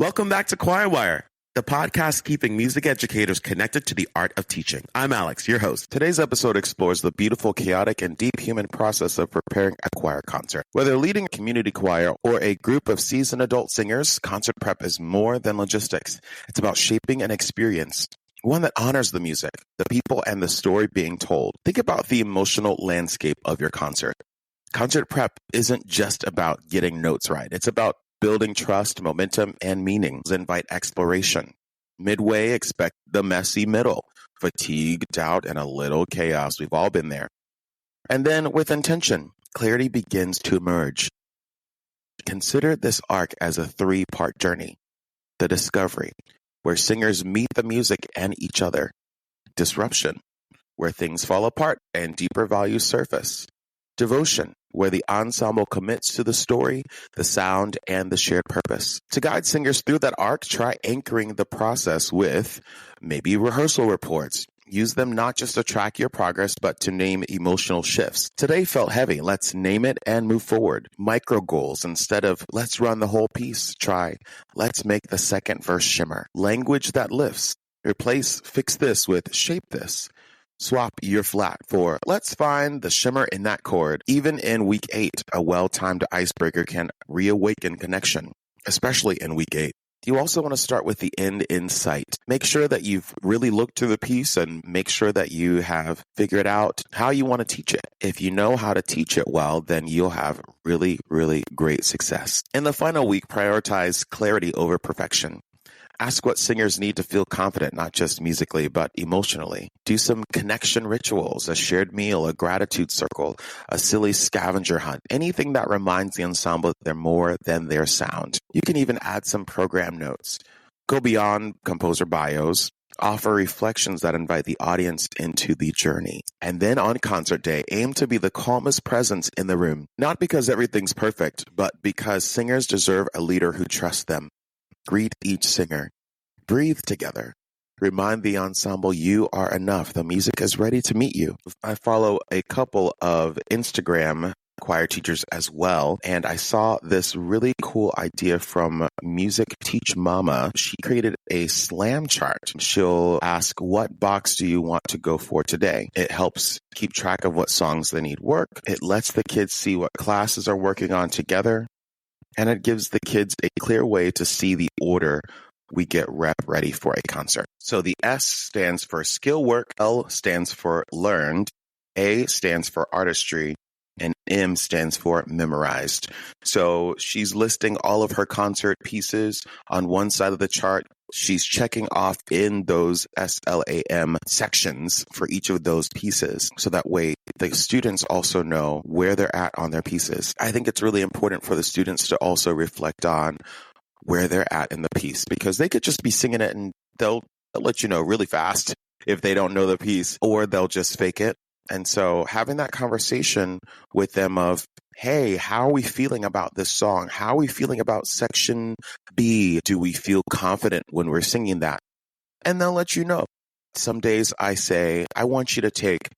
Welcome back to Choirwire, the podcast keeping music educators connected to the art of teaching. I'm Alex, your host. Today's episode explores the beautiful, chaotic, and deep human process of preparing a choir concert. Whether leading a community choir or a group of seasoned adult singers, concert prep is more than logistics. It's about shaping an experience, one that honors the music, the people, and the story being told. Think about the emotional landscape of your concert. Concert prep isn't just about getting notes right. It's about building trust, momentum, and meaning. Invite exploration. Midway, expect the messy middle. Fatigue, doubt, and a little chaos. We've all been there. And then with intention, clarity begins to emerge. Consider this arc as a 3-part journey. The discovery, where singers meet the music and each other. Disruption, where things fall apart and deeper values surface. Devotion, where the ensemble commits to the story, the sound, and the shared purpose. To guide singers through that arc, try anchoring the process with maybe rehearsal reports. Use them not just to track your progress, but to name emotional shifts. Today felt heavy. Let's name it and move forward. Micro goals. Instead of let's run the whole piece, try let's make the second verse shimmer. Language that lifts. Replace fix this with shape this. Swap your flat for let's find the shimmer in that chord. Even in week 8, a well-timed icebreaker can reawaken connection, especially in week 8. You also want to start with the end in sight. Make sure that you've really looked through the piece and make sure that you have figured out how you want to teach it. If you know how to teach it well, then you'll have really, really great success. In the final week, prioritize clarity over perfection. Ask what singers need to feel confident, not just musically, but emotionally. Do some connection rituals, a shared meal, a gratitude circle, a silly scavenger hunt, anything that reminds the ensemble that they're more than their sound. You can even add some program notes. Go beyond composer bios. Offer reflections that invite the audience into the journey. And then on concert day, aim to be the calmest presence in the room. Not because everything's perfect, but because singers deserve a leader who trusts them. Greet each singer. Breathe together. Remind the ensemble you are enough. The music is ready to meet you. I follow a couple of Instagram choir teachers as well, and I saw this really cool idea from Music Teach Mama. She created a slam chart. She'll ask, what box do you want to go for today? It helps keep track of what songs they need work. It lets the kids see what classes are working on together. And it gives the kids a clear way to see the order we get ready for a concert. So the S stands for skill work, L stands for learned, A stands for artistry, and M stands for memorized. So she's listing all of her concert pieces on one side of the chart. She's checking off in those SLAM sections for each of those pieces. So that way the students also know where they're at on their pieces. I think it's really important for the students to also reflect on where they're at in the piece, because they could just be singing it and they'll let you know really fast if they don't know the piece, or they'll just fake it. And so having that conversation with them of, hey, how are we feeling about this song? How are we feeling about section B? Do we feel confident when we're singing that? And they'll let you know. Some days I say, I want you to take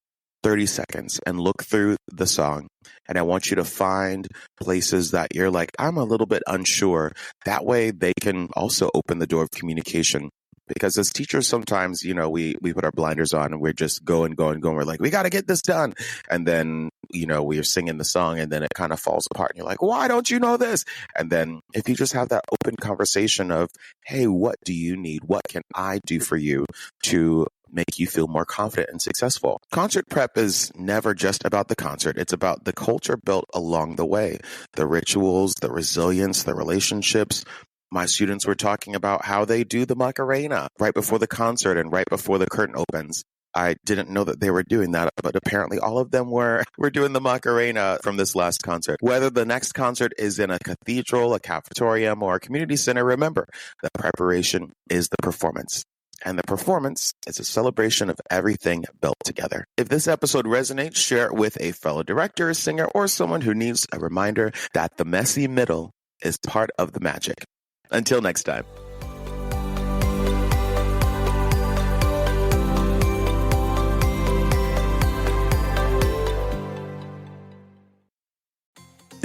30 seconds and look through the song. And I want you to find places that you're like, I'm a little bit unsure. That way they can also open the door of communication. Because as teachers, sometimes, we put our blinders on and we're just going. We're like, we got to get this done. And then, we are singing the song and then it kind of falls apart. And you're like, why don't you know this? And then if you just have that open conversation of, hey, what do you need? What can I do for you to make you feel more confident and successful? Concert prep is never just about the concert. It's about the culture built along the way, the rituals, the resilience, the relationships. My students were talking about how they do the Macarena right before the concert and right before the curtain opens. I didn't know that they were doing that, but apparently all of them were doing the Macarena from this last concert. Whether the next concert is in a cathedral, a cafetorium, or a community center, remember, the preparation is the performance. And the performance is a celebration of everything built together. If this episode resonates, share it with a fellow director, singer, or someone who needs a reminder that the messy middle is part of the magic. Until next time.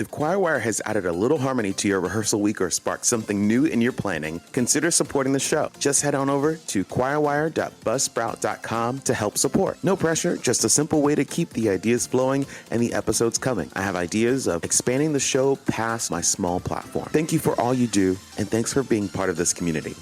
If Choirwire has added a little harmony to your rehearsal week or sparked something new in your planning, consider supporting the show. Just head on over to choirwire.buzzsprout.com to help support. No pressure, just a simple way to keep the ideas flowing and the episodes coming. I have ideas of expanding the show past my small platform. Thank you for all you do, and thanks for being part of this community.